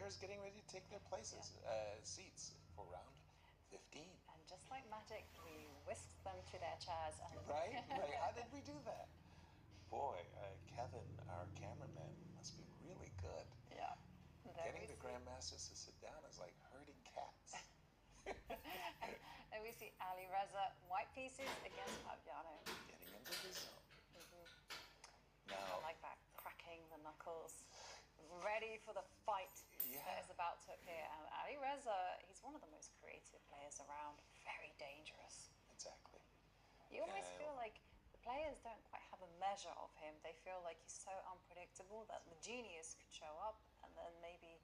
players getting ready to take their places, seats for round 15. And just like magic, we whisked them to their chairs. And Right? How did we do that? Boy, Kevin, our cameraman, must be really good. Yeah. Getting the grandmasters to sit down is like herding cats. And we see Alireza, white pieces against Fabiano. Getting into the zone. Now, I like that, cracking the knuckles, ready for the fight that is about to appear. And Alireza, he's one of the most creative players around, very dangerous. Exactly. You always feel like the players don't quite have a measure of him. They feel like he's so unpredictable that the genius could show up and then maybe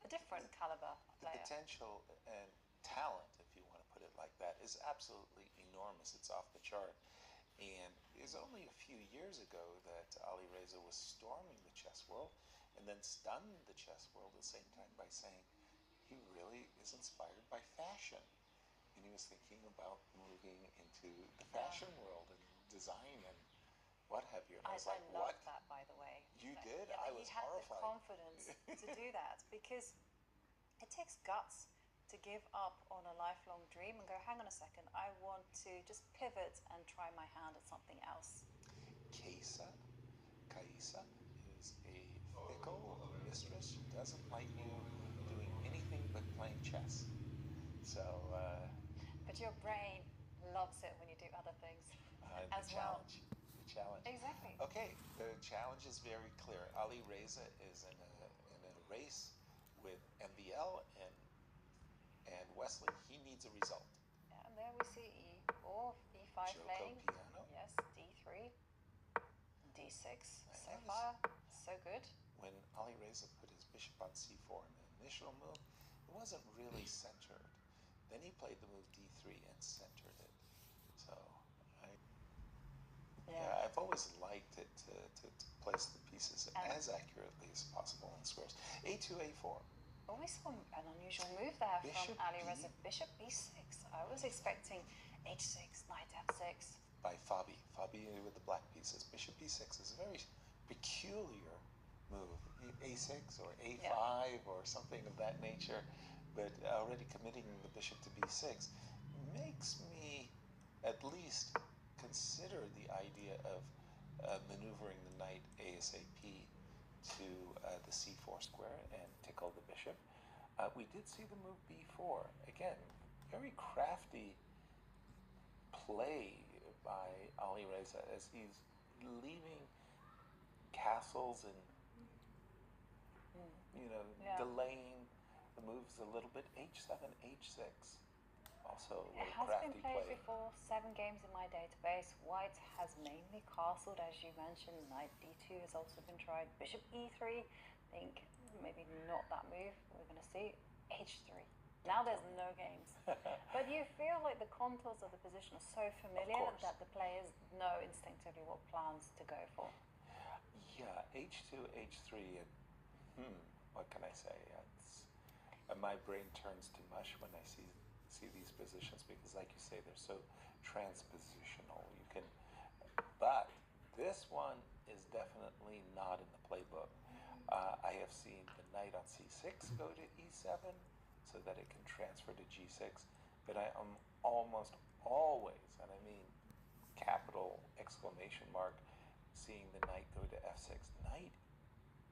a different caliber player. The potential and talent, if you want to put it like that, is absolutely enormous. It's off the chart. And it was only a few years ago that Alireza was storming the chess world and then stunned the chess world at the same time by saying he really is inspired by fashion. And he was thinking about moving into the fashion world and design and what have you. And I was like, I loved that, by the way. You did? Yeah, I was horrified. He had the confidence to do that because it takes guts to give up on a lifelong dream and go, hang on a second, I want to just pivot and try my hand at something else. Kaisa is a fickle mistress. She doesn't like you doing anything but playing chess. So, but your brain loves it when you do other things as well. The challenge. Exactly. Okay, the challenge is very clear. Alireza is in a race with MBL and Wesley. He needs a result. Yeah, and there we see E4, E5 playing. Piano. Yes, D3, D6. So far, so good. When Alireza put his bishop on C4 in the initial move, it wasn't really centered. Then he played the move D3 and centered it. So, I've always liked it to place the pieces as accurately as possible in squares. A2, A4. We saw an unusual move there Bishop from Alireza. Bishop B6. I was expecting H6, Knight F6. By Fabi with the black pieces. Bishop B6 is a very peculiar move. A6 or A5 or something of that nature, but already committing the bishop to B6 makes me at least consider the idea of maneuvering the knight ASAP to the C4 square and tickle the bishop. We did see the move B4. Again, very crafty play by Alireza as he's leaving castles and delaying the moves a little bit. H7, H6. Also a little crafty play. It has been played before, 7 games in my database. White has mainly castled, as you mentioned. Knight D2 has also been tried. Bishop E3, I think maybe not that move. We're going to see H3. Now there's no games. But you feel like the contours of the position are so familiar that the players know instinctively what plans to go for. Yeah, H2, H3, and what can I say? My brain turns to mush when I see these positions because, like you say, they're so transpositional. But this one is definitely not in the playbook. I have seen the knight on C6 go to E7 so that it can transfer to G6, but I am almost always, and I mean capital exclamation mark, seeing the knight go to F6. Knight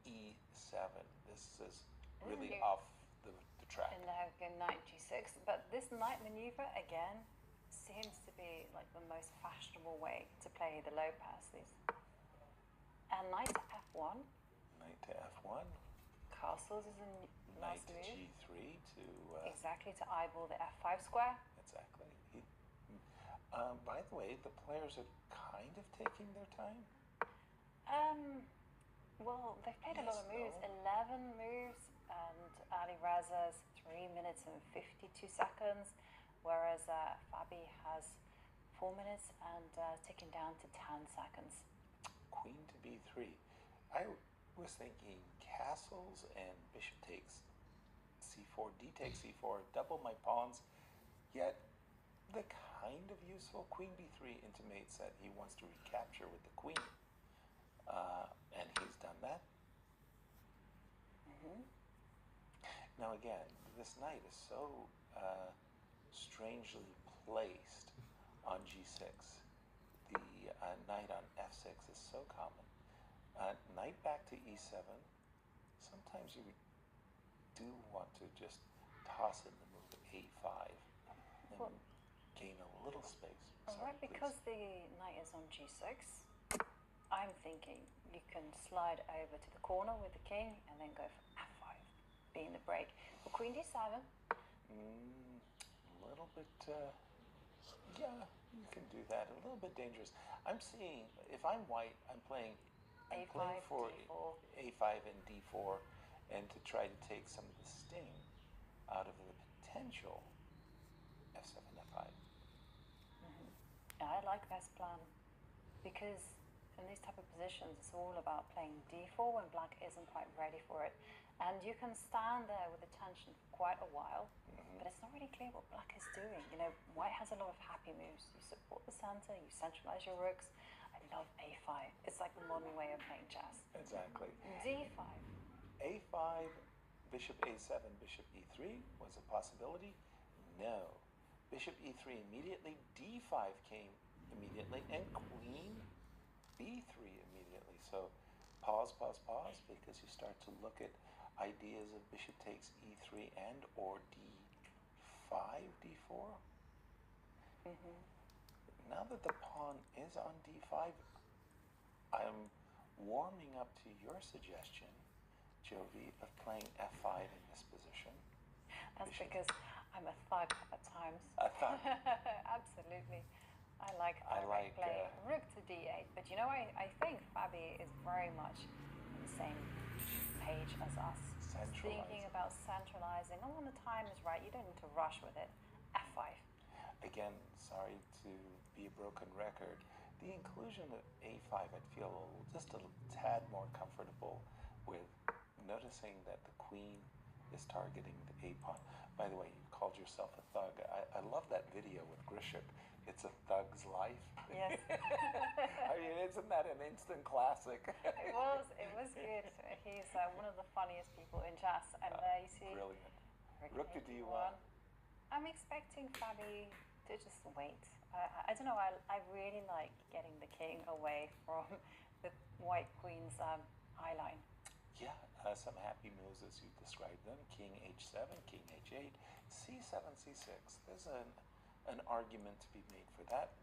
E7. This is really off the track. And now go knight G6, but this knight maneuver again seems to be like the most fashionable way to play the low passes. And knight to F1. Knight to F1. Castles is a nice move. Knight to G3 to... exactly, to eyeball the F5 square. Exactly. By the way, the players are kind of taking their time. Well, they've played a lot of moves, 11 moves, and Alireza's 3 minutes and 52 seconds, whereas Fabi has 4 minutes and ticking down to 10 seconds. Queen to B3. I was thinking castles and bishop takes C4, D takes C4, double my pawns, yet the kind of useful queen B3 intimates that he wants to recapture with the queen. And he's done that. Now again, this knight is so strangely placed on g6. The knight on f6 is so common. Knight back to e7. Sometimes you do want to just toss in the move a5 and gain a little space. Alright, because the knight is on g6, I'm thinking you can slide over to the corner with the king and then go for f5, being the break. For queen d7. A little bit, yeah, you can do that. A little bit dangerous. I'm seeing, if I'm white, I'm playing a5, for d4. a5 and d4, and to try to take some of the sting out of the potential f7, f5. I like this plan because in these type of positions, it's all about playing d4 when black isn't quite ready for it. And you can stand there with the tension for quite a while, but it's not really clear what black is doing. You know, white has a lot of happy moves. You support the center, you centralize your rooks. I love a5. It's like the modern way of playing chess. Exactly. d5. a5, bishop a7, bishop e3 was a possibility. No. Bishop e3 immediately, d5 came immediately, and queen b3 immediately. So pause, because you start to look at ideas of bishop takes e3 and or d5, d4. Now that the pawn is on d5, I'm warming up to your suggestion, Jovi, of playing f5 in this position. That's because I'm a thug at times. A thug. Absolutely. I like like playing rook to d8. But you know, I think Fabi is very much on the same page as us. Thinking about centralizing. And when the time is right, you don't need to rush with it. f5. Again, sorry to be a broken record. The inclusion of a5, I'd feel just a tad more comfortable with noticing that the queen is targeting the a pawn. By the way, you called yourself a thug. I love that video with Grishuk. It's a thug's life. Yes. I mean, isn't that an instant classic? It was good. He's one of the funniest people in chess. And there you see. Brilliant. Rook to d1. I'm expecting Fabi to just wait. I don't know. I really like getting the king away from the white queen's eye line. Yeah, some happy moves as you described them. King h7, king h8, c7, c6. There's an argument to be made for that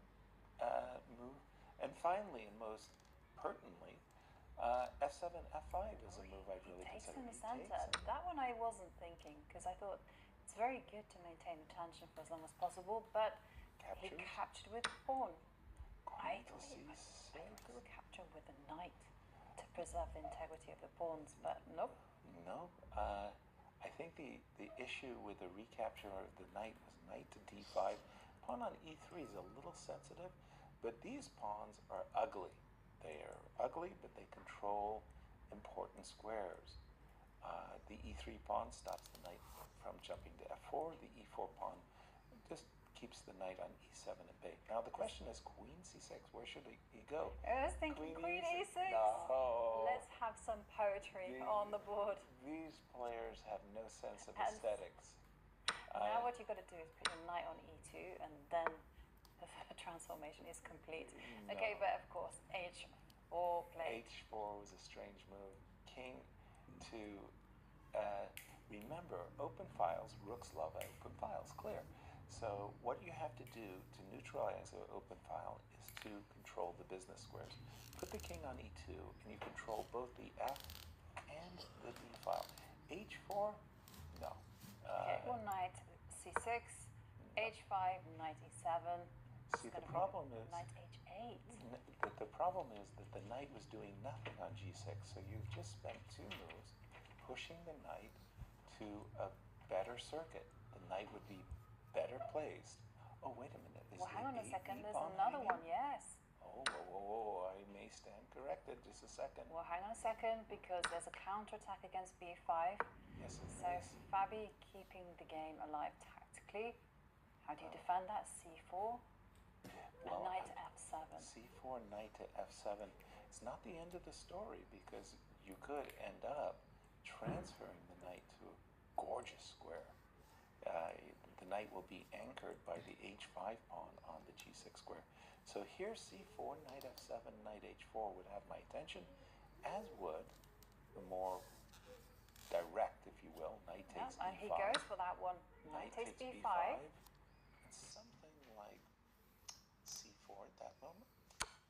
move. And finally, and most pertinently, f7, f5 is a move I'd really Takes consider. in the center. That one I wasn't thinking because I thought it's very good to maintain the tension for as long as possible, but he captured with the pawn. I thought he would capture with the knight to preserve the integrity of the pawns, but nope. Nope. I think the issue with the recapture of the knight was knight to d5. Pawn on e3 is a little sensitive, but these pawns are ugly. They are ugly, but they control important squares. The e3 pawn stops the knight from jumping to f4. The e4 pawn just keeps the knight on e7 at bay. Now the question is queen c6. Where should he go? I was thinking queen e6. No. Let's have some poetry on the board. These players have no sense of aesthetics. Now what you've got to do is put your knight on e2, and then the transformation is complete. No. Okay, but of course h4 played. h4 was a strange move. King to remember, open files, rooks love open files, clear. So what you have to do to neutralize an open file is to control the business squares. Put the king on e2, and you control both the f and the d file. h4, no. Okay, well, knight c6, h5, knight e7. See, the problem is knight h8. The problem is that the knight was doing nothing on g6, so you've just spent two moves pushing the knight to a better circuit. The knight would be better placed. Oh, wait a minute. Well, hang on a second. There's another one, yes. Oh, I may stand corrected. Just a second. Well, hang on a second, because there's a counterattack against b5. Yes, it so is. Fabi keeping the game alive tactically. How do you defend that? c4? Well, knight to f7. c4, knight to f7. It's not the end of the story, because you could end up transferring the knight to a gorgeous gorgeous square. The knight will be anchored by the h5 pawn on the g6 square. So here c4, knight f7, knight h4 would have my attention, as would the more direct, if you will, knight takes and e5. he goes for that one. Knight takes b5. And something like c4 at that moment.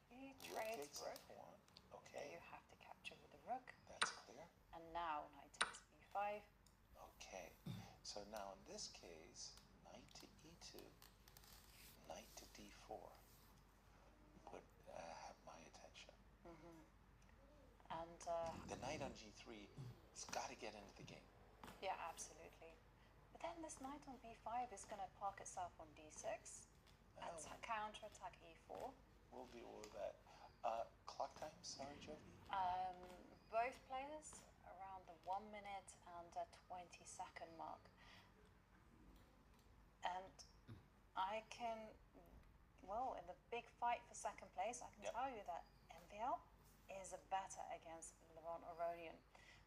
He Rook trades takes rook. f1. Okay, You have to capture with the rook. that's clear. And now knight takes b5. Okay, so now in this case, knight to e2, knight to d4 would have my attention. And The knight on g3 has got to get into the game. yeah, absolutely. But then this knight on b5 is going to park itself on d6. Counter-attack e4. We'll deal with that. Clock time, sorry, Jody? Both players around the 1 minute and 20-second mark. And I can, well, in the big fight for second place, I can tell you that MVL is better against Levon Aronian.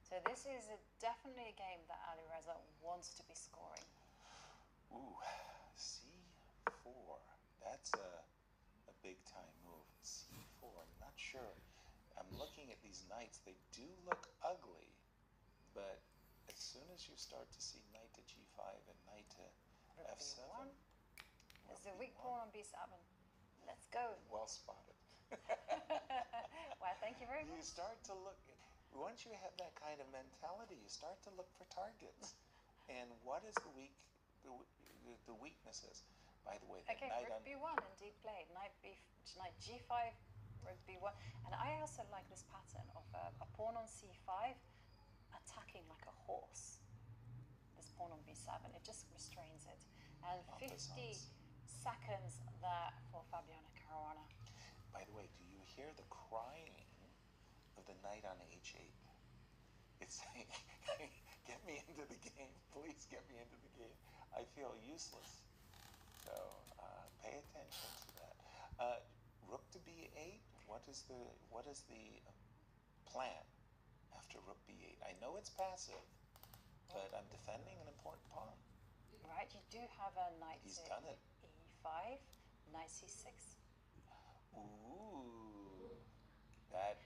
So this is definitely a game that Alireza wants to be scoring. Ooh, c4. That's a big time move. c4, I'm not sure. I'm looking at these knights. They do look ugly, but as soon as you start to see knight to g5 and knight to f7, There's the weak pawn on b7. Let's go. well spotted. Well, thank you very You much. start to look, once you have that kind of mentality, you start to look for targets. And what is the weaknesses? By the way, the Okay, knight rook on b1 indeed played. Knight g5, rook b1. And I also like this pattern of a pawn on c5 attacking like a horse. This pawn on b7, it just restrains it. And 50 seconds there for Fabiano Caruana. By the way, do you hear the crying of the knight on h8? It's saying, get me into the game, please get me into the game. I feel useless. So pay attention to that. Rook to b8. What is the plan after rook b8? I know it's passive, but I'm defending an important pawn. Right, you do have a knight He's to done it. e5, knight c6. Ooh, that.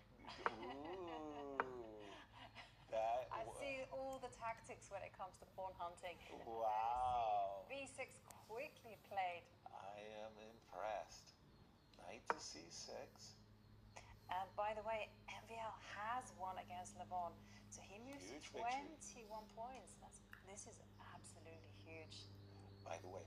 Ooh, that. I see all the tactics when it comes to pawn hunting. Wow. b6 quickly played. I am impressed. Knight to c6. And by the way, MVL has won against Levon. So he moves Huge 21 points. This is absolutely huge. By the way,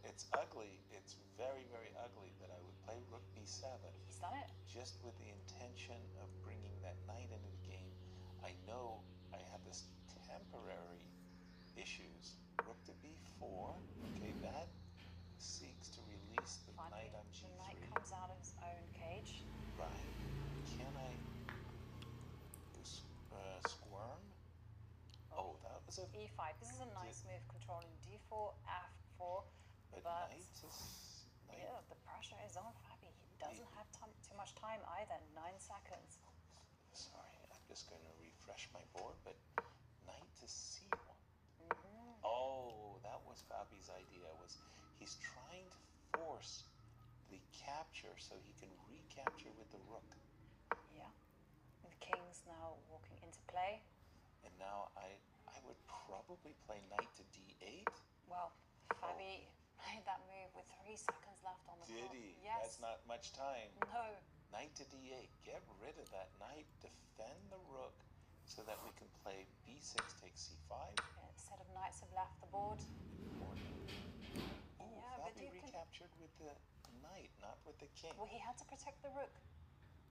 it's ugly. It's very, very ugly that I would play rook b7. He's done it. Just with the intention of bringing that knight into the game. I know I have this temporary issues. Rook to b4. Okay, that seeks to release the knight on g3. The knight comes out of his own cage. Right. Can I squirm? Oh, that was a... e5. This is a nice move controlling d4, f4. But knight is... Yeah, the pressure is on Fabi. He doesn't have too much time either. 9 seconds. Sorry, I'm just going to refresh my board, but knight to c1. Oh, that was Fabi's idea. He's trying to force the capture so he can recapture with the rook. Yeah. The king's now walking into play. And now I would probably play knight to d8. Well, Fabi made that move with 3 seconds left on the clock. Did he? Yes. That's not much time. No. Knight to d8. Get rid of that knight. Defend the rook so that we can play b6 takes c5. A set of knights have left the board. Ooh, Yeah, but Fabi recaptured with the knight, not with the king. Well, he had to protect the rook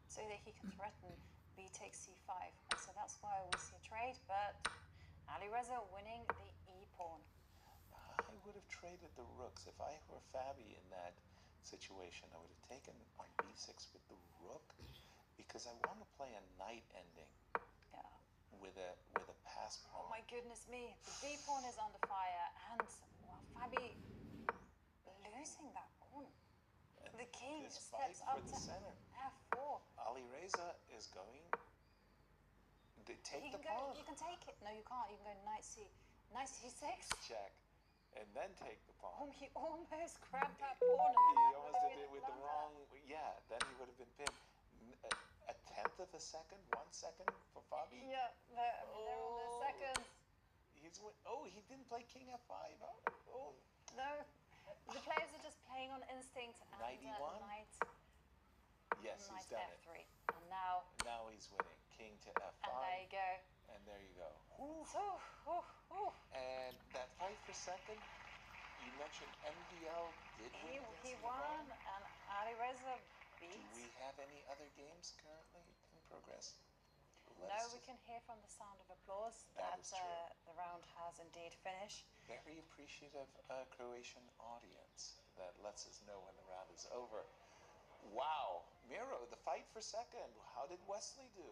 so that he can threaten b takes c5. And so that's why we see a trade, but Alireza winning the e-pawn. I would have traded the rooks. If I were Fabi in that situation, I would have taken on b6 with the rook because I want to play a knight ending. Yeah. With a pass pawn. Oh my goodness me, the b-pawn is under fire, and well, Fabi losing that pawn. And the king this steps fight up for the to center. f4. Alireza is going. They take the pawn. You can take it. No, you can't. You can go knight c. Knight c6. check, and then take the Oh, pawn. he almost grabbed that pawn. He almost did it with the wrong. Yeah, then he would have been pinned. A tenth of a second, 1 second for Fabi. Yeah, they're on their seconds. He didn't play King F5. Oh, No, the players are just playing on instinct. And Knight E1? Knight. Yes, Knight he's done F3. it. And now. Now he's winning. King to F5. And there you go. And there you go. And that fight for second, you mentioned MDL did win against He won, and Alireza beat. Do we have any other games currently in progress? No, we can hear from the sound of applause that the round has indeed finished. Very appreciative Croatian audience that lets us know when the round is over. Wow, Miro, the fight for second. How did Wesley do?